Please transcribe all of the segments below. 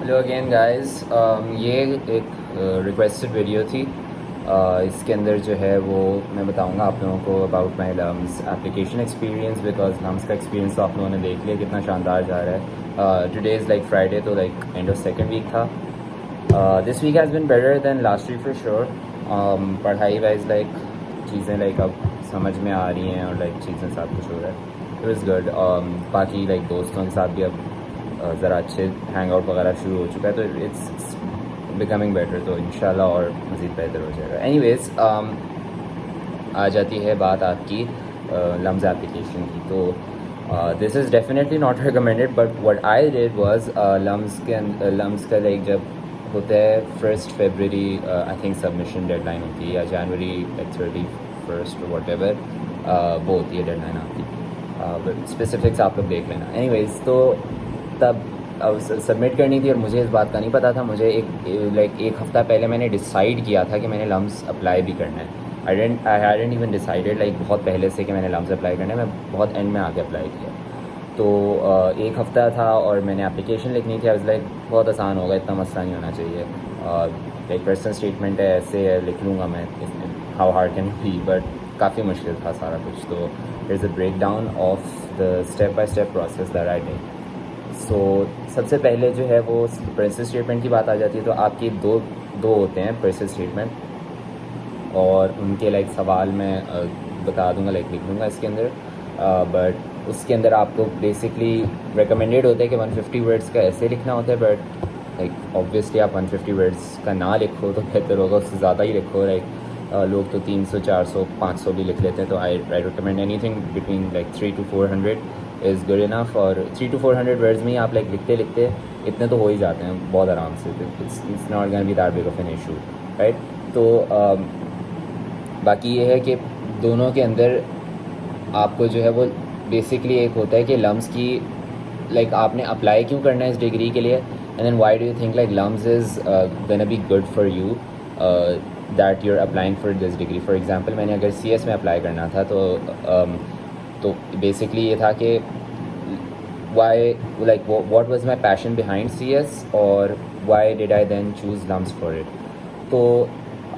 Hello again guys. یہ ایک requested video تھی. اس کے اندر جو ہے وہ میں بتاؤں گا آپ لوگوں کو about my LUMS application experience, because LUMS کا ایکسپیرینس تو آپ لوگوں نے دیکھ لیا کتنا شاندار جا رہا ہے. ٹوڈے از لائک فرائیڈے, تو like end of second week تھا. This week has been better than last week for sure. پڑھائی وائز لائک چیزیں لائک اب سمجھ میں آ رہی ہیں اور لائک چیزیں سب کچھ ہو رہا ہے. It was good. باقی لائک دوستوں کے ساتھ بھی اب ذرا اچھے ہینگ آؤٹ وغیرہ شروع ہو چکا ہے, تو اٹس بیکمنگ بیٹر, تو انشاءاللہ اور مزید بہتر ہو جائے گا. اینی ویز آ جاتی ہے بات آپ کی لمز اپلیکیشن کی. تو this is definitely not recommended, but what I did was LUMS کا لائک جب ہوتا ہے 1 February I think submission deadline ہوتی ہے, یا جنوری لائک 31 واٹ ایور وہ ہوتی ہے ڈیڈ لائن آپ کی. اسپیسیفکس آپ لوگ دیکھ لینا. اینی ویز تو تب سبمٹ کرنی تھی, اور مجھے اس بات کا نہیں پتا تھا. مجھے ایک ہفتہ پہلے میں نے ڈیسائیڈ کیا تھا کہ میں نے لمز اپلائی بھی کرنا ہے. آئی ہیڈنٹ ایون ڈیسائیڈیڈ لائک بہت پہلے سے کہ میں نے لمز اپلائی کرنا ہے. میں بہت اینڈ میں آ کے اپلائی کیا. تو ایک ہفتہ تھا اور میں نے اپلیکیشن لکھنی تھی. لائک بہت آسان ہوگا, اتنا مسئلہ نہیں ہونا چاہیے. لائک پرسنل اسٹیٹمنٹ ہے, ایسے ہے, لکھ لوں گا میں, how hard can be, but کافی مشکل تھا سارا کچھ. تو it is a breakdown of the step by step process that I did. So سب سے پہلے جو ہے وہ پرنسل اسٹیٹمنٹ کی بات آ جاتی ہے. تو آپ کی دو ہوتے ہیں پرنسل اسٹیٹمنٹ, اور ان کے لائک سوال میں بتا دوں گا, لائک لکھ دوں گا اس کے اندر. بٹ اس کے اندر آپ کو بیسکلی ریکمینڈیڈ ہوتا ہے کہ 150 ورڈس کا ایسے لکھنا ہوتا ہے. بٹ لائک آبویسلی آپ 150 ورڈس کا نہ لکھو تو بہتر ہوگا, اس سے زیادہ ہی لکھو. لائک لوگ تو 300 400 500 بھی لکھ لیتے ہیں. تو I recommend any thing between like 300 to 400 is good enough. اور 300 to 400 ورڈز میں ہی آپ لائک لکھتے اتنے تو ہو ہی جاتے ہیں بہت آرام سے. It's not gonna be that big of an issue, right. تو باقی یہ ہے کہ دونوں کے اندر آپ کو جو ہے وہ بیسکلی ایک ہوتا ہے کہ لمز کی لائک آپ نے اپلائی کیوں کرنا ہے اس ڈگری کے لیے, and then why do you think like LUMS is gonna be good for you that you are applying for this degree. For example میں نے اگر سی ایس میں اپلائی کرنا تھا تو بیسکلی یہ تھا کہ why like what was my passion behind C S, اور why did I then choose LUMS for it. تو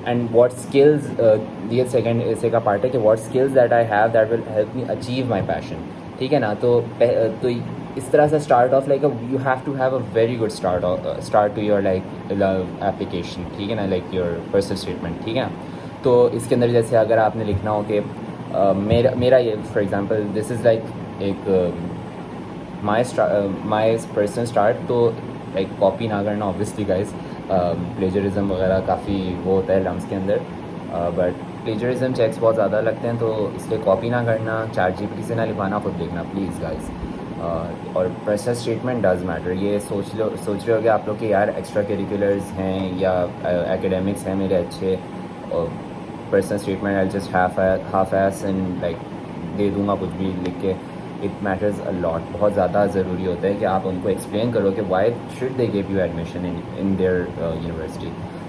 اینڈ واٹ اسکلز, یہ سیکنڈ ایسے کا پارٹ ہے کہ what skills that I have that will help me achieve my passion. ٹھیک ہے نا. تو اس طرح سے start off like you have to have a very good start to your like application. ٹھیک ہے نا, لائک یور پرسنل اسٹیٹمنٹ. ٹھیک ہے. تو اس کے اندر جیسے اگر آپ نے لکھنا ہو کہ میرا یہ for example this is like ایک مائی پرسنل اسٹارٹ. تو لائک کاپی نہ کرنا اوبویسلی گائز, پلیجرزم وغیرہ کافی وہ ہوتا ہے لمز کے اندر, بٹ پلیجرزم چیکس بہت زیادہ لگتے ہیں, تو اس لیے کاپی نہ کرنا, چیٹ جی پی ٹی سے نہ لکھوانا, خود دیکھنا پلیز گائز. اور پرسنل اسٹیٹمنٹ ڈز میٹر. یہ سوچ رہے ہو کہ آپ لوگ کہ یار ایکسٹرا کریکولرز ہیں یا ایکیڈیمکس ہیں میرے اچھے, personal statement I just half S and like they دوں گا کچھ بھی لکھ کے. اٹ میٹرز اے لاٹ. بہت زیادہ ضروری ہوتا ہے کہ آپ ان کو ایکسپلین کرو کہ why should they give you admission in their university.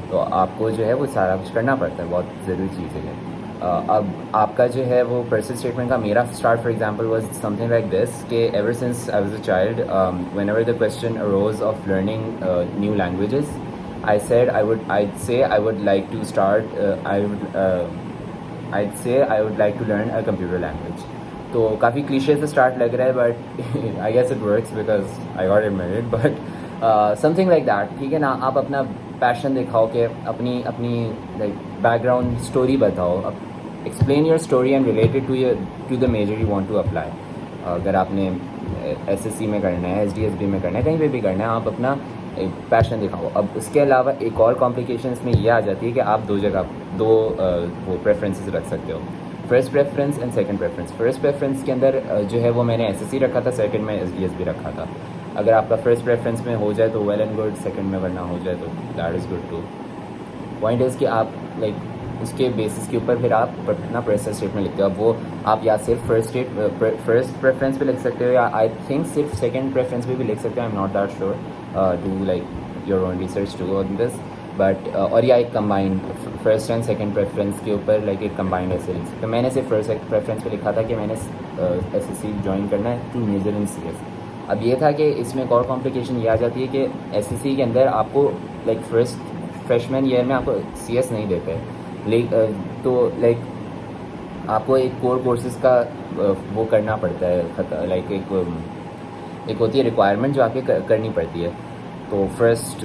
تو آپ کو جو ہے وہ سارا کچھ کرنا پڑتا ہے, بہت ضروری چیز ہے. اب آپ کا جو ہے وہ پرسنل اسٹیٹمنٹ کا میرا start for example was something like this کہ ever since I was a child, whenever the question arose of learning new languages, I'd say I would like to start, I'd say I would like to learn a computer language. تو کافی cliché سے start لگ رہا ہے, but I guess it works because I got it married, but something like that. ٹھیک ہے نا. آپ اپنا پیشن دکھاؤ کہ اپنی لائک بیک گراؤنڈ اسٹوری بتاؤ, explain your story and related to the major you want to apply. اگر آپ نے ایس ایس سی میں کرنا ہے, ایس ڈی ایس بی میں کرنا ہے, کہیں پہ بھی کرنا ہے, آپ اپنا پیشن دکھاؤ. اب اس کے علاوہ ایک اور کمپلیکیشن اس میں یہ آ جاتی ہے کہ آپ دو وہ پریفرنسز رکھ سکتے ہو, first preference and second preference. First preference کے اندر جو ہے وہ میں نے ایس ایس سی رکھا تھا, سیکنڈ میں ایس ڈی ایس بھی رکھا تھا. اگر آپ کا فرسٹ پریفرنس میں ہو جائے تو ویل اینڈ گڈ, سیکنڈ میں ورنہ ہو جائے تو that is good too. Point is کہ آپ لائک اس کے بیسس کے اوپر پھر آپ اپنا پرسنل اسٹیٹمنٹ لکھتے ہو. اب وہ آپ یا صرف فرسٹ پریفرنس پہ لکھ سکتے ہو, یا آئی تھنک صرف سیکنڈ پریفرنس پہ بھی لکھ سکتے ہو. I am not that sure, do like your own research to on this. But اور یا ایک combined first and second preference کے اوپر لائک ایک کمبائنڈ ایسے لکھ سکتے. میں نے صرف فرسٹ پریفرنس پہ لکھا تھا کہ میں نے ایس ایس سی جوائن کرنا ہے to major in C S. اب یہ تھا کہ اس میں ایک اور کمپلیکیشن یہ آ جاتی ہے کہ ایس سی سی کے اندر آپ کو لائک فریشمین ایئر میں آپ کو سی ایس نہیں دیتے، تو لائک آپ کو ایک کورسز کا وہ کرنا پڑتا ہے، لائک ایک ہوتی ہے ریکوائرمنٹ جو آپ کے کرنی پڑتی ہے. تو فرسٹ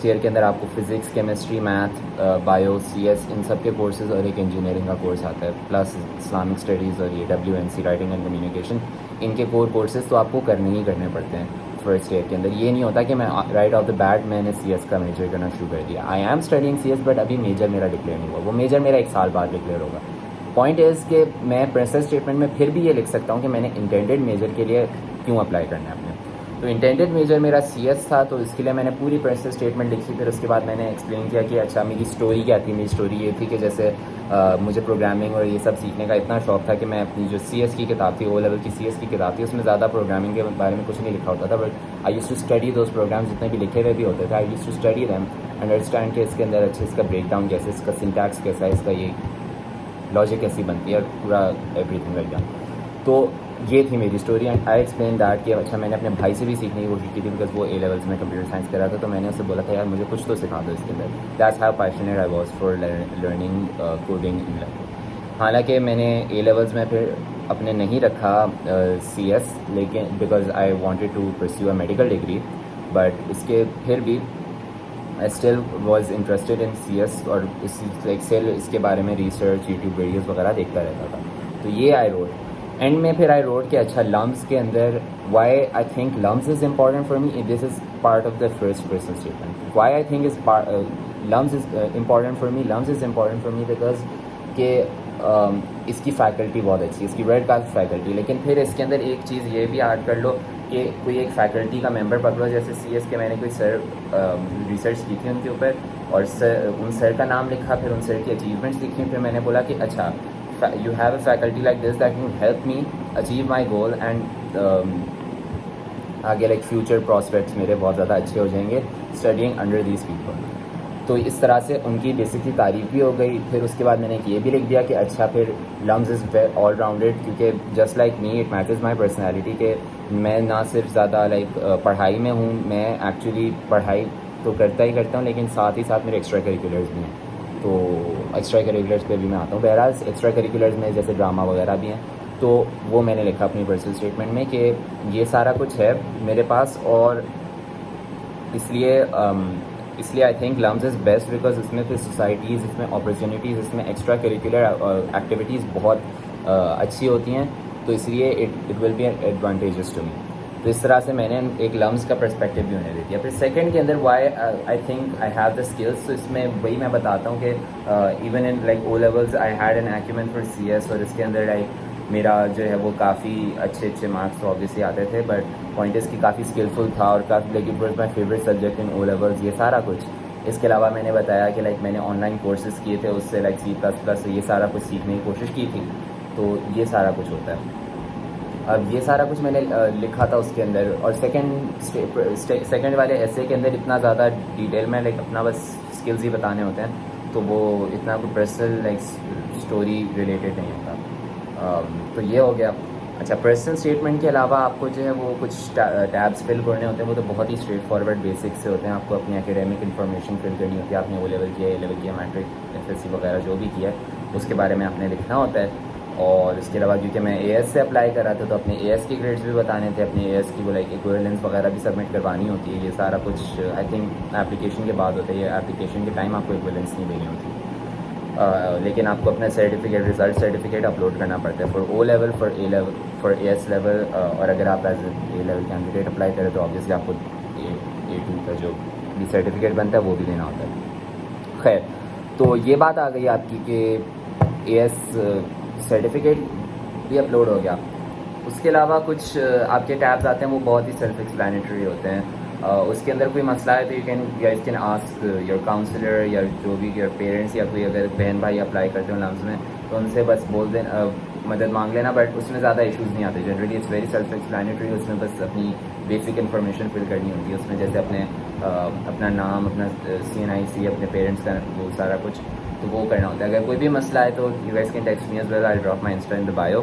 ایئر کے اندر آپ کو physics, chemistry, math, bio, C S ان سب کے کورسز اور ایک انجینئرنگ کا کورس آتا ہے، پلس اسلامک اسٹڈیز اور یہ WNC رائٹنگ اینڈ کمیونیکیشن، ان کے کورسز تو آپ کو کرنے ہی کرنے پڑتے ہیں فرسٹ ایئر کے اندر. یہ نہیں ہوتا کہ میں رائٹ آف دا بیٹ میں نے سی ایس کا میجر کرنا شروع کر دیا. I am studying C S but ابھی میجر میرا ڈکلیئر نہیں ہوا، وہ میجر میرا 1 سال بعد ڈکلیئر ہوگا. پوائنٹ از کہ میں پرنسس اسٹیٹمنٹ میں پھر بھی یہ لکھ سکتا ہوں کہ میں نے انٹینڈیڈ میجر کے لیے کیوں اپلائی کرنا ہے اپنے. تو انٹینڈیڈ میجر میرا سی ایس تھا، تو اس کے لیے میں نے پوری پرنسس اسٹیٹمنٹ لکھی. پھر اس کے بعد میں نے ایکسپلین کیا کہ اچھا میری اسٹوری کیا تھی. میری اسٹوری یہ تھی کہ جیسے مجھے پروگرامنگ اور یہ سب سیکھنے کا اتنا شوق تھا کہ میں اپنی جو سی ایس کی کتاب تھی، او لیول کی سی ایس کی کتاب تھی، اس میں زیادہ پروگرامنگ کے بارے میں کچھ نہیں لکھا ہوتا تھا، but I used to study those programs. جتنے بھی لکھے ہوئے بھی ہوتے تھے I used to study them, understand کہ اس کے اندر اچھے اس کا بریک ڈاؤن کیسے، اس کا سنٹیکس کیسا ہے، اس کا یہ لاجک کیسی بنتی ہے، اور پورا ایوری تھنگ لائک دیٹ. تو یہ تھی میری story. And I explain that کہ اچھا میں نے اپنے بھائی سے بھی سیکھنے کی کوشش کی تھی، بیکاز وہ اے لیولس میں کمپیوٹر سائنس کر رہا تھا. تو میں نے اسے بولا تھا یار مجھے کچھ تو سکھا دو اس کے اندر. That's how passionate I was for learning coding in level. حالانکہ میں نے اے لیولس میں پھر اپنے نہیں رکھا سی ایس، لیکن because I wanted to pursue a medical degree, but اس کے پھر بھی I still was interested in CS اور اس کے بارے میں ریسرچ، یوٹیوب ویڈیوز وغیرہ دیکھتا رہتا تھا. تو یہ آئی روٹ. اینڈ میں پھر آئی روٹ کہ اچھا لمز کے اندر why I think LUMS is important for me. This is part of the first person statement. Why I think LUMS is important for me. LUMS is important for me because کہ اس کی faculty بہت اچھی ہے، اس کی ورلڈ کلاس فیکلٹی. لیکن پھر اس کے اندر ایک چیز یہ بھی ایڈ کر لو کہ کوئی ایک فیکلٹی کا ممبر پکڑو، جیسے سی ایس کے میں نے کوئی سر ریسرچ کی تھی ان کے اوپر، اور ان سر کا نام لکھا، پھر ان سر کی اچیومنٹس لکھی. پھر میں نے بولا کہ اچھا you have a faculty like this that can help me achieve my goal, and آگے لائک فیوچر پراسپیکٹس میرے بہت زیادہ اچھے ہو جائیں گے اسٹڈیئنگ انڈر دیز پیپل. تو اس طرح سے ان کی بیسکلی تعریف بھی ہو گئی. پھر اس کے بعد میں نے یہ بھی لکھ دیا کہ اچھا پھر لمز از آل راؤنڈیڈ، کیونکہ just like me it matches my personality, کہ میں نہ صرف زیادہ لائک پڑھائی میں ہوں، میں ایکچولی پڑھائی تو کرتا ہی کرتا ہوں، لیکن ساتھ ہی ساتھ میرے ایکسٹرا کریکولرز بھی ہیں. تو ایکسٹرا کریکولرز پہ بھی میں آتا ہوں. بہرحال ایکسٹرا کریکولرز میں جیسے ڈرامہ وغیرہ بھی ہیں، تو وہ میں نے لکھا اپنی پرسنل اسٹیٹمنٹ میں کہ یہ سارا کچھ ہے میرے پاس. اور اس لیے I think LUMS is best because اس میں پھر سوسائٹیز، اس میں اپرچونیٹیز، اس میں ایکسٹرا کریکولر ایکٹیویٹیز بہت اچھی ہوتی ہیں. تو اس لیے it will be advantages to me. تو اس طرح سے میں نے ایک لمز کا پرسپیکٹیو بھی انہیں دے دیا. پھر سیکنڈ کے اندر why I think I have the skills. تو اس میں وہی میں بتاتا ہوں کہ even in like O levels I had an acumen for C S, اور اس کے اندر لائک میرا جو ہے وہ کافی اچھے مارکس تو آبویسلی آتے تھے، بٹ پوائنٹ اس کی کافی اسکلفل تھا، اور کافی like it was my favourite subject in O levels. یہ سارا کچھ. اس کے علاوہ میں نے بتایا کہ لائک میں نے آن لائن کورسز کیے تھے، اس سے لائک C++ یہ سارا کچھ سیکھنے کی کوشش کی تھی. تو یہ سارا کچھ ہوتا ہے. اب یہ سارا کچھ میں نے لکھا تھا اس کے اندر. اور سیکنڈ والے ایسے کے اندر اتنا زیادہ ڈیٹیل میں لائک اپنا بس اسکلز ہی بتانے ہوتے ہیں، تو وہ اتنا کوئی پرسنل لائک اسٹوری ریلیٹڈ نہیں ہوتا. تو یہ ہو گیا. اچھا پرسنل اسٹیٹمنٹ کے علاوہ آپ کو جو ہے وہ کچھ ٹیبس فل کرنے ہوتے ہیں. وہ تو بہت ہی اسٹریٹ فارورڈ بیسک سے ہوتے ہیں. آپ کو اپنی اکیڈیمک انفارمیشن فل کرنی ہوتی ہے. آپ نے او لیول کیا، اے لیول کیا، میٹرک، FSC وغیرہ جو بھی کیا ہے اس کے بارے میں آپ نے لکھنا ہوتا ہے. اور اس کے علاوہ کیونکہ میں AS سے اپلائی کر رہا تھا، تو اپنے AS کی گریڈس بھی بتانے تھے، اپنے AS کی وہ لائک ایکویولنس وغیرہ بھی سبمٹ کروانی ہوتی ہے. یہ سارا کچھ آئی تھنک اپلیکیشن کے بعد ہوتا ہے. یہ اپلیکیشن کے ٹائم آپ کو ایکویولنس نہیں دینی ہوتی، لیکن آپ کو اپنا سرٹیفکیٹ، ریزلٹ سرٹیفکیٹ اپلوڈ کرنا پڑتا ہے for O level, for a level, for AS level. اور اگر آپ as a level candidate apply کریں تو آبویسلی آپ کو A2 کا جو بھی سرٹیفکیٹ بنتا ہے وہ بھی دینا ہوتا ہے. خیر، تو یہ بات آ گئی آپ کی کہ AS سرٹیفکیٹ بھی اپلوڈ ہو گیا. اس کے علاوہ کچھ آپ کے ٹیبز آتے ہیں، وہ بہت ہی سیلف ایکسپلینیٹری ہوتے ہیں. اس کے اندر کوئی مسئلہ ہے تو you can ask your counsellor, یا جو بھی یور پیرنٹس، یا کوئی اگر بہن بھائی اپلائی کرتے ہو لمز میں تو ان سے بس بول دینا، مدد مانگ لینا. بٹ اس میں زیادہ ایشوز نہیں آتے. Generally it's very self explanatory. اس میں بس اپنی بیسک انفارمیشن فل کرنی ہوتی ہے. اس میں جیسے اپنا نام، اپنا CNIC، اپنے پیرنٹس کا وہ سارا کچھ تو وہ کرنا ہوتا ہے. اگر کوئی بھی مسئلہ ہے تو you guys can text me as well. I drop my insta in the bio.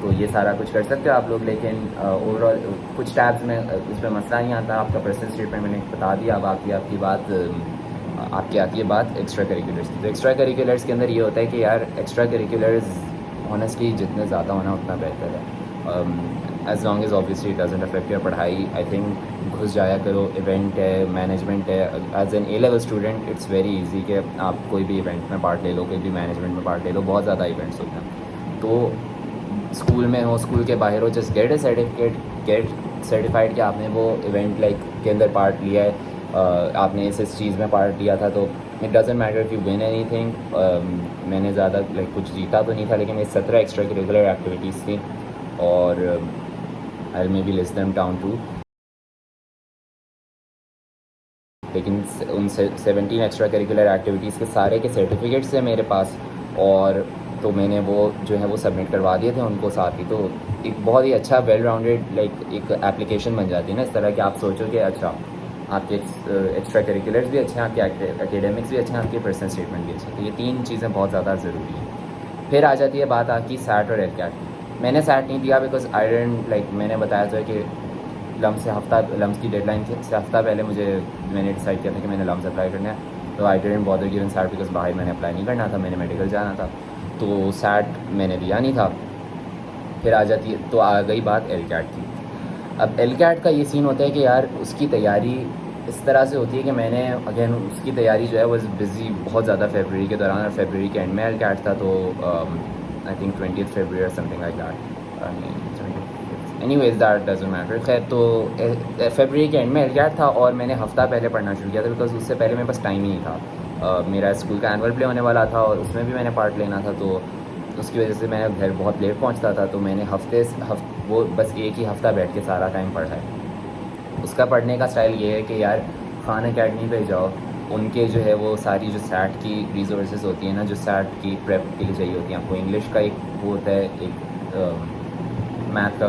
تو یہ سارا کچھ کر سکتے ہو آپ لوگ. لیکن اوور آل کچھ ٹیبس میں اس پہ مسئلہ نہیں آتا. آپ کا پرسنل اسٹیٹمنٹ میں نے بتا دیا. اب آپ کی بات آپ کی آتی ہے بات ایکسٹرا کریکولرس کی. تو ایکسٹرا کریکولرس کے اندر یہ ہوتا ہے کہ یار ایکسٹرا کریکولرز آنیسٹلی جتنے زیادہ ہونا اتنا بہتر ہے. As long as obviously it doesn't affect your پڑھائی. آئی تھنک گھس جایا کرو. ایونٹ ہے, مینجمنٹ ہے. As an A level student it's very easy کہ آپ کوئی بھی ایونٹ میں پارٹ لے لو, کوئی بھی مینجمنٹ میں پارٹ لے لو. بہت زیادہ ایونٹس ہوتے ہیں. تو اسکول میں ہو, اسکول کے باہر ہو, just get a certificate, get certified کہ آپ نے وہ ایونٹ لائک کے اندر پارٹ لیا ہے, آپ نے اس چیز میں پارٹ لیا تھا. تو it doesn't matter if you one any thing. میں نے زیادہ لائک کچھ جیتا تو نہیں تھا, لیکن یہ 17 ایکسٹرا کریکولر ایکٹیویٹیز تھیں, اور I may be list them down too. لیکن ان 17 ایکسٹرا کریکولر ایکٹیویٹیز کے سارے کے سرٹیفکیٹس ہیں میرے پاس, اور تو میں نے وہ جو ہے وہ سبمٹ کروا دیے تھے ان کو ساتھ ہی. تو ایک بہت ہی اچھا ویل راؤنڈیڈ لائک ایک اپلیکیشن بن جاتی ہے نا اس طرح کہ آپ سوچو کہ اچھا آپ کے ایکسٹرا کریکولرز بھی اچھے ہیں, آپ کے اکیڈمکس بھی اچھے ہیں, آپ کے پرسنل اسٹیٹمنٹ بھی اچھے ہیں. تو یہ 3 چیزیں بہت زیادہ ضروری ہیں. پھر آ جاتی ہے بات آپ کی سیٹ اور ایل کیٹ کی. میں نے سیٹ نہیں دیا بیکاز آئی ڈنٹ لائک, میں نے بتایا تو ہے کہ لمس کی ڈیڈ لائن سے ہفتہ پہلے میں نے ڈیسائڈ کیا تھا کہ میں نے لمس اپلائی کرنا ہے. تو I don't bother given SAT because باہر میں نے اپلائی نہیں کرنا تھا, میں نے میڈیکل جانا تھا. تو سیٹ میں نے دیا نہیں تھا. پھر آ جاتی ہے, تو آ گئی بات ایل کیٹ کی. اب ایل کیٹ کا یہ سین ہوتا ہے کہ یار اس کی تیاری اس طرح سے ہوتی ہے کہ میں نے اگین اس کی تیاری جو ہے وہ بزی بہت زیادہ فیبرری کے دوران, اور فیبرری کے اینڈ میں ایل کیٹ تھا. تو آئی تھنک 20 فیبرری اور something like that. Anyways that doesn't matter. خیر, تو فیبرری کے اینڈ میں ایل کیٹ تھا, اور میں نے ہفتہ پہلے پڑھنا شروع کیا تھا بیکاز اس سے پہلے میرے پاس ٹائم ہی نہیں تھا. میرا اسکول کا اینول پلے ہونے والا تھا, اور اس میں بھی میں نے پارٹ لینا تھا. تو اس کی وجہ سے میں گھر بہت لیٹ پہنچتا تھا. تو میں نے وہ بس ایک ہی ہفتہ بیٹھ کے سارا ٹائم پڑھا ہے. اس کا پڑھنے کا اسٹائل یہ ہے کہ یار خان اکیڈمی پہ جاؤ, ان کے جو ہے وہ ساری جو سیٹ کی ریسورسز ہوتی ہیں نا, جو سیٹ کی پریپ کے لیے چاہیے ہوتی ہیں آپ کو. انگلش کا ایک وہ ہوتا ہے, ایک میتھ کا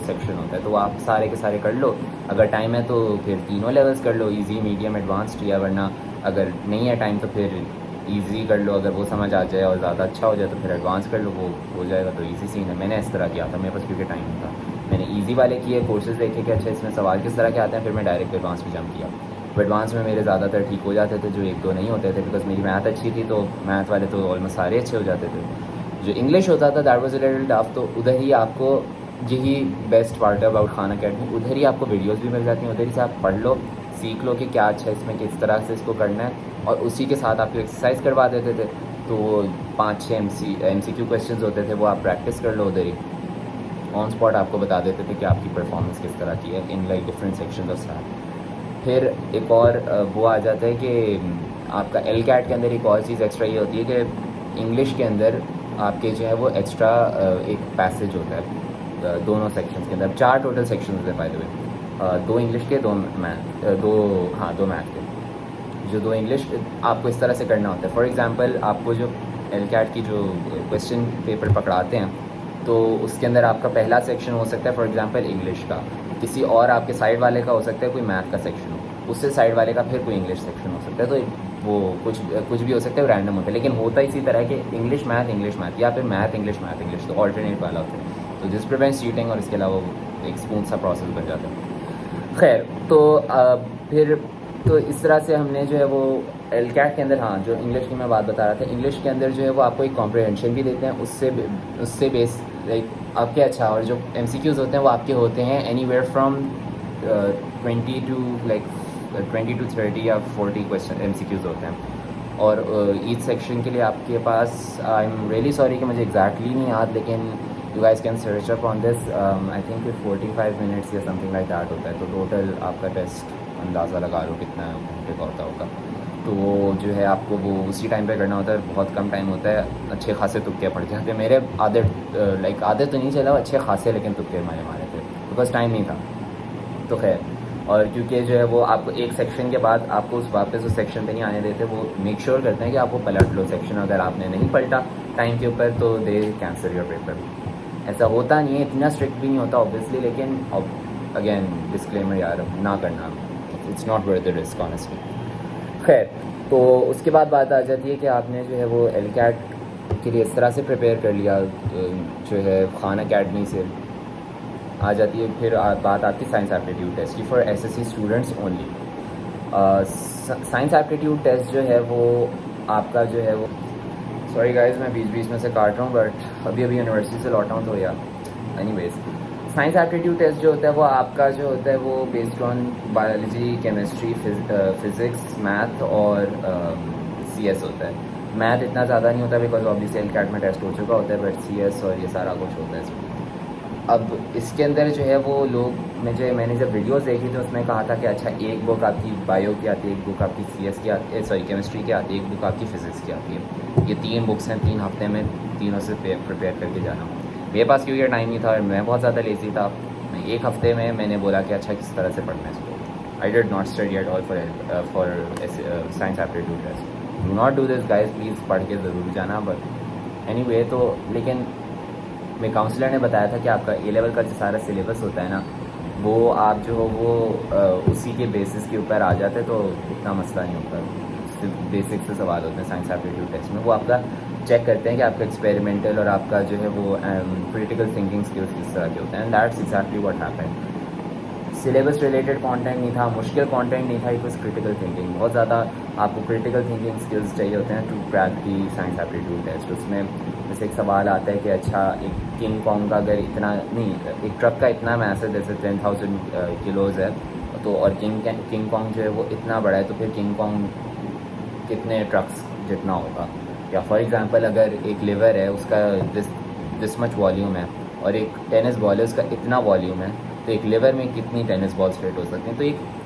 سیکشن ہوتا ہے, تو آپ سارے کے سارے کر لو. اگر ٹائم ہے تو پھر تینوں لیولس کر لو, ایزی, میڈیم, ایڈوانسڈ. یا ورنہ اگر نہیں ہے ٹائم تو پھر ایزی کر لو. اگر وہ سمجھ آ جائے اور زیادہ اچھا ہو جائے تو پھر ایڈوانس کر لو, وہ ہو جائے گا. تو ایزی سین ہے. میں نے اس طرح کیا تھا, میرے پاس کیونکہ ٹائم نہیں تھا. میں نے ایزی والے کیے, کورسز دیکھے کہ اچھا اس میں سوال کس طرح کے آتے ہیں, پھر میں ڈائریکٹ ایڈوانس میں جمپ کیا. ایڈوانس میں میرے زیادہ تر ٹھیک ہو جاتے تھے, جو 1-2 نہیں ہوتے تھے بیکاز میری میتھ اچھی تھی. تو میتھ والے تو آلموسٹ سارے اچھے ہو جاتے تھے. جو انگلش ہوتا تھا that was a little tough. تو ادھر ہی آپ کو, یہی بیسٹ پارٹ ہے اباؤٹ خان اکیڈمی, ادھر ہی آپ کو ویڈیوز بھی مل جاتی ہیں. ادھر ہی سے آپ پڑھ لو, سیکھ لو کہ کیا اچھا ہے اس میں, کس طرح سے اس کو کرنا ہے, اور اسی کے ساتھ آپ کو ایکسرسائز کروا دیتے تھے. تو 5-6 ایم سی کیو کویشچنز ہوتے تھے, وہ آپ پریکٹس کر لو. ادھر ہی آن اسپاٹ آپ کو بتا دیتے تھے کہ آپ کی پرفارمنس کس طرح کی ہے in like different sections of SAT. پھر ایک اور وہ آ جاتا ہے کہ آپ کا ایل کیٹ کے اندر ایک اور چیز ایکسٹرا یہ ہوتی ہے کہ انگلش کے اندر آپ کے جو ہے وہ ایکسٹرا ایک پیسج ہوتا ہے دونوں سیکشنز کے اندر. 4 ٹوٹل سیکشنز ہوتے ہیں بائی دا وے, 2 انگلش کے, 2 میتھ, 2 میتھ کے. جو 2 انگلش آپ کو اس طرح سے کرنا ہوتا ہے. فار ایگزامپل آپ کو جو ایل کیٹ کی جو کویشچن پیپر پکڑاتے ہیں, تو اس کے اندر آپ کا پہلا سیکشن ہو سکتا ہے فار ایگزامپل انگلش کا, کسی اور آپ کے سائڈ والے کا ہو سکتا ہے کوئی میتھ کا سیکشن ہو, اس سے سائڈ والے کا پھر کوئی انگلش سیکشن ہو سکتا ہے. تو وہ کچھ بھی ہو سکتا ہے, رینڈم ہوتا ہے. لیکن ہوتا اسی طرح کہ انگلش میتھ یا پھر میتھ انگلش, تو آلٹرنیٹ والا ہوتا ہے. تو جس پریونٹس چیٹنگ, اور اس کے علاوہ ایک اسموتھ سا پروسیس بن جاتا ہے. خیر, تو پھر تو اس طرح سے ہم نے جو ہے وہ ایل کیٹ کے اندر, ہاں جو انگلش کی میں بات بتا رہا تھا, انگلش کے اندر جو ہے وہ آپ کو ایک کمپریہنشن بھی دیتے ہیں. اس سے بیس لائک آپ کے اچھا, اور جو ایم سی کیوز ہوتے ہیں وہ آپ کے ہوتے ہیں اینی ویئر فرام 20 to 30 یا 40 کویشچن ایم سی کیوز ہوتے ہیں. اور ایچ سیکشن کے لیے آپ کے پاس, آئی ایم ریئلی سوری کہ مجھے ایگزیکٹلی نہیں یاد, لیکن you guys can search up on this. I think 45 minutes یا سم تھنگ لائک دیٹ ہوتا ہے. تو ٹوٹل آپ کا ٹیسٹ اندازہ لگا لو کتنا گھنٹے کا ہوتا ہوگا. تو وہ جو ہے آپ کو وہ اسی ٹائم پہ کرنا ہوتا ہے. بہت کم ٹائم ہوتا ہے, اچھے خاصے تکے پڑ جاتے ہیں. میرے عادت تو نہیں چلا, اچھے خاصے لیکن تکے میں نے مارے تھے بیکاز ٹائم نہیں تھا. تو خیر, اور کیونکہ جو ہے وہ آپ کو ایک سیکشن کے بعد آپ کو واپس اس سیکشن پہ نہیں آنے دیتے, وہ میک شیور کرتے ہیں کہ آپ کو پلٹ لو سیکشن. اگر آپ نے نہیں پلٹا ٹائم کے اوپر تو دے کینسل یور پیپر. ایسا ہوتا نہیں ہے, اتنا اسٹرکٹ بھی نہیں ہوتا اوبیسلی, لیکن اگین ڈسکلیمر یار نہ کرنا, it's not worth the risk honestly. خیر, تو اس کے بعد بات آ جاتی ہے کہ آپ نے جو ہے وہ ایل کیٹ کے لیے اس طرح سے پریپیئر کر لیا جو ہے خان اکیڈمی سے. آ جاتی ہے پھر بات آپ کی سائنس ایپٹیٹیوڈ ٹیسٹ کی for S S C students only. Science aptitude test جو ہے وہ آپ کا جو ہے وہ سوری گائز میں بیچ میں سے کاٹ رہا ہوں بٹ ابھی یونیورسٹی سے لوٹا ہوں تو یا اینی ویز. سائنس ایپٹیٹیوڈ ٹیسٹ جو ہوتا ہے وہ آپ کا جو ہوتا ہے وہ based on biology, chemistry, physics, math اور سی ایس ہوتا ہے. میتھ اتنا زیادہ نہیں ہوتا بیکاز آبویسلی ایل کیٹ میں ٹیسٹ ہو چکا ہوتا ہے, بٹ سی ایس اور یہ سارا کچھ ہوتا ہے اس میں. اب اس کے اندر جو ہے وہ لوگ میں نے جب ویڈیوز دیکھی تو اس میں کہا تھا کہ اچھا ایک بک آپ کی بایو کی آتی ہے, ایک بک آپ کی سی ایس کی آتی ہے, کیمسٹری کی آتی ہے, ایک بک آپ کی فزکس کی آتی ہے. یہ 3 بکس ہیں, 3 ہفتے میں تینوں سے پریپیئر کر کے جانا. میرے پاس کیونکہ ٹائم نہیں تھا اور میں بہت زیادہ لیزی تھا, میں ایک ہفتے میں نے بولا کہ اچھا کس طرح سے پڑھنا ہے اس کو. I did not study at all for science aptitude test. Do not do this guys, please پڑھ کے ضرور جانا. بٹ اینی وے تو لیکن میں کاؤنسلر نے بتایا تھا کہ آپ کا اے لیول کا جو سارا سلیبس ہوتا ہے نا وہ آپ جو ہو وہ اسی کے بیسس کے اوپر آ جاتے تو اتنا مسئلہ نہیں ہوتا. صرف بیسک سے سوال ہوتے ہیں سائنس ایپٹیٹیوڈ ٹیسٹ میں. وہ آپ کا چیک کرتے ہیں کہ آپ کا ایکسپیریمنٹل اور آپ کا جو ہے وہ کریٹیکل تھنکنگ اسکلس کس طرح کے ہوتے ہیں. That's exactly what happen. Syllabus related content نہیں تھا, مشکل کانٹینٹ نہیں تھا, ایک واز کریٹیکل تھنکنگ. بہت زیادہ آپ کو کریٹیکل تھنکنگ اسکلس چاہیے ہوتے ہیں to crack the science aptitude test. اس میں جیسے ایک سوال آتا ہے کہ اچھا ایک کنگ کانگ کا اگر اتنا نہیں, ایک ٹرک کا اتنا میسج جیسے 10,000 کلوز ہے تو اور کنگ کانگ جو ہے وہ اتنا بڑا ہے تو پھر کنگ کانگ کتنے ٹرکس جتنا ہوگا. یا فار ایگزامپل اگر ایک لیور ہے اس کا دس مچ والیوم ہے اور ایک ٹینس بال ہے اس کا اتنا والیوم ہے تو ایک لیور میں کتنی ٹینس بالس فٹ ہو سکتی ہیں. تو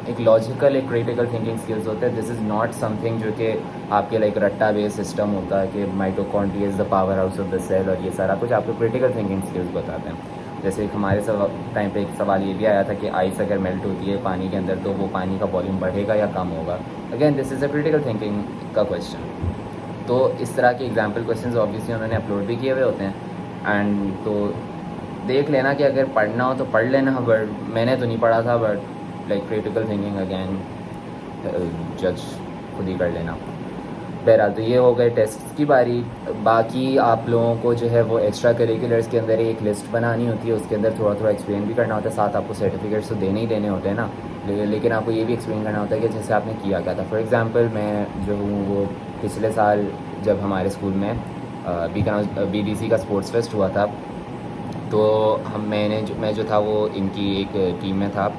ایک لاجیکل, ایک کریٹیکل تھنکنگ اسکلز ہوتے ہیں. دس از ناٹ سم تھنگ جو کہ آپ کے لائک رٹا بیس سسٹم ہوتا ہے کہ mitochondria is the powerhouse of the cell اور یہ سارا کچھ آپ کو کریٹیکل تھنکنگ اسکلز بتاتے ہیں. جیسے ایک ہمارے ٹائم پہ ایک سوال یہ بھی آیا تھا کہ آئس اگر میلٹ ہوتی ہے پانی کے اندر تو وہ پانی کا والیوم بڑھے گا یا کم ہوگا. Again this is a critical thinking کا کویشچن. تو اس طرح کے ایگزامپل کویشچنز آبویسلی انہوں نے اپلوڈ بھی کیے ہوئے ہوتے ہیں. اینڈ تو دیکھ لینا کہ اگر پڑھنا ہو تو پڑھ لینا. بٹ میں نے تو نہیں پڑھا تھا, but like critical thinking again جج خود ہی کر لینا. بہرحال تو یہ ہو گئے ٹیسٹ کی باری. باقی آپ لوگوں کو جو ہے وہ ایکسٹرا کریکولرس کے اندر ایک لسٹ بنانی ہوتی ہے, اس کے اندر تھوڑا ایکسپلین بھی کرنا ہوتا ہے. ساتھ آپ کو سرٹیفکیٹس تو دینے ہی دینے ہوتے ہیں نا, لیکن آپ کو یہ بھی ایکسپلین کرنا ہوتا ہے کہ جیسے آپ نے کیا تھا. فار ایگزامپل میں جو ہوں وہ پچھلے سال جب ہمارے اسکول میں بی ڈی سی کا اسپورٹس فیسٹ ہوا تھا تو میں جو تھا وہ ان کی ایک ٹیم میں تھا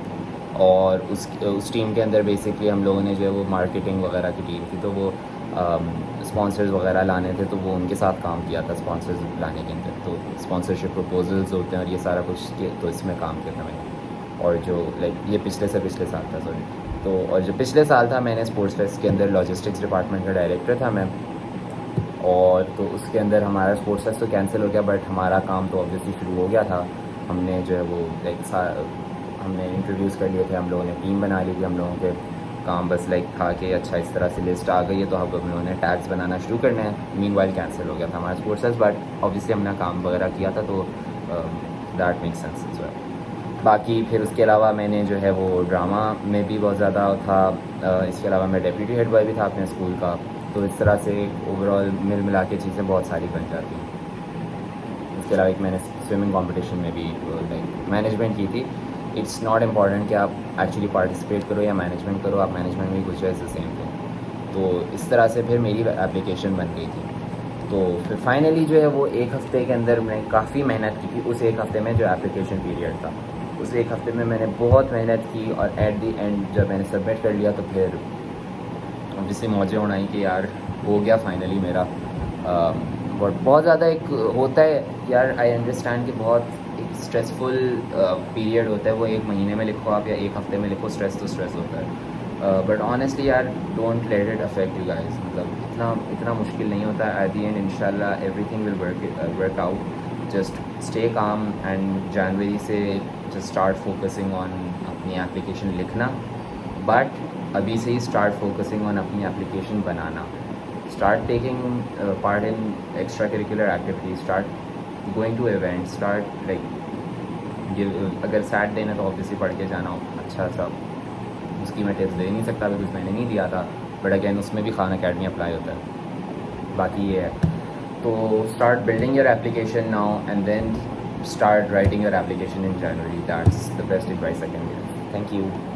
اور اس ٹیم کے اندر بیسکلی ہم لوگوں نے جو ہے وہ مارکیٹنگ وغیرہ کی ٹیم تھی تو وہ اسپانسرز وغیرہ لانے تھے تو وہ ان کے ساتھ کام کیا تھا اسپانسرز لانے کے اندر. تو اسپانسرشپ پرپوزلز ہوتے ہیں اور یہ سارا کچھ تو اس میں کام کیا تھا میں نے. اور جو لائک یہ پچھلے سال تھا سوری. تو اور جو پچھلے سال تھا میں نے اسپورٹس فیسٹ کے اندر لاجسٹکس ڈپارٹمنٹ کا ڈائریکٹر تھا میں. اور تو اس کے اندر ہمارا اسپورٹس فیسٹ تو کینسل ہو گیا بٹ ہمارا کام تو آبویسلی شروع ہو گیا تھا. ہم نے جو ہے وہ لائک ہم نے انٹروڈیوس کر لیے تھے, ہم لوگوں نے ٹیم بنا لی تھی. ہم لوگوں کے کام بس لائک تھا کہ اچھا اس طرح سے لسٹ آ گئی ہے تو اب ہم لوگوں نے ٹیگس بنانا شروع کرنا ہے. مین وائل کینسل ہو گیا تھا ہمارا اسپورٹس فیسٹ بٹ آبویسلی ہم نے کام وغیرہ کیا تھا تو that make sense as well. باقی پھر اس کے علاوہ میں نے جو ہے وہ ڈرامہ میں بھی بہت زیادہ تھا. اس کے علاوہ میں ڈیپیوٹی ہیڈ بوائے بھی تھا اپنے اسکول کا. تو اس طرح سے اوور آل ملا کے چیزیں بہت ساری بن جاتی ہیں. اس کے علاوہ ایک میں نے سوئمنگ کمپٹیشن میں بھی لائک مینجمنٹ کی تھی. اٹس ناٹ امپورٹنٹ کہ آپ ایکچولی پارٹیسپیٹ کرو یا مینجمنٹ کرو, آپ مینجمنٹ میں کچھ ایز دا سیم تھنگ. تو اس طرح سے پھر میری اپلیکیشن بن گئی تھی. تو پھر فائنلی جو ہے وہ ایک ہفتے کے اندر میں کافی محنت کی تھی. اس ایک ہفتے میں جو اپلیکیشن پیریڈ تھا اس ایک ہفتے میں نے بہت محنت کی اور ایٹ دی اینڈ جب میں نے سبمٹ کر لیا تو پھر جس سے موجیں اڑائیں کہ یار ہو گیا فائنلی میرا. بہت زیادہ ایک ہوتا ہے یار, آئی انڈرسٹینڈ کہ بہت ایک اسٹریسفل پیریڈ ہوتا ہے. وہ ایک مہینے میں لکھو آپ یا ایک ہفتے میں لکھو, اسٹریس تو اسٹریس ہوتا ہے. بٹ آنیسٹلی یار don't let it affect you guys. مطلب اتنا مشکل نہیں ہوتا ہے. ایٹ دی اینڈ ان شاء اللہ everything will work out. Just stay calm and جنوری سے جسٹ اسٹارٹ فوکسنگ آن اپنی اپلیکیشن لکھنا. بٹ ابھی سے ہی اسٹارٹ فوکسنگ آن اپنی اپلیکیشن بنانا. Start taking part in extra curricular activities, start going to event, start like اگر SAT دینا تو آبویسلی پڑھ کے جانا اچھا سا. اس کی میں ٹپس دے نہیں سکتا کچھ میں نے نہیں دیا تھا, بٹ اگین اس میں بھی خان اکیڈمی اپلائی ہوتا ہے. باقی یہ ہے تو start building your application now and then start writing your application in January. That's the best advice I can give. Thank you.